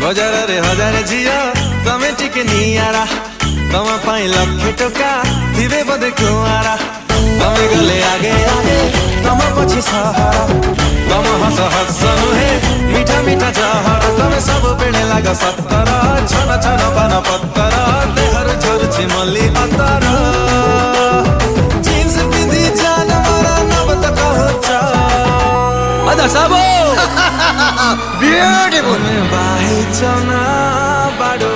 बजार रे हजार झियो तमे टिके नियारा तम पाई लक्षे टका थिबे बदे कुआरा तमे गले आगे आगे तम पछि सहारा तम हस हस नुहे मीठा मीठा जहर तमे सब बेणे लाग सत्तर छन छन पान पत्तर देहर झरुछि मल्ली अतर जीन्स पिंधी जान मरा नब तक होचा अदा साबो ब्यूटीफुल बाहे चना बाडो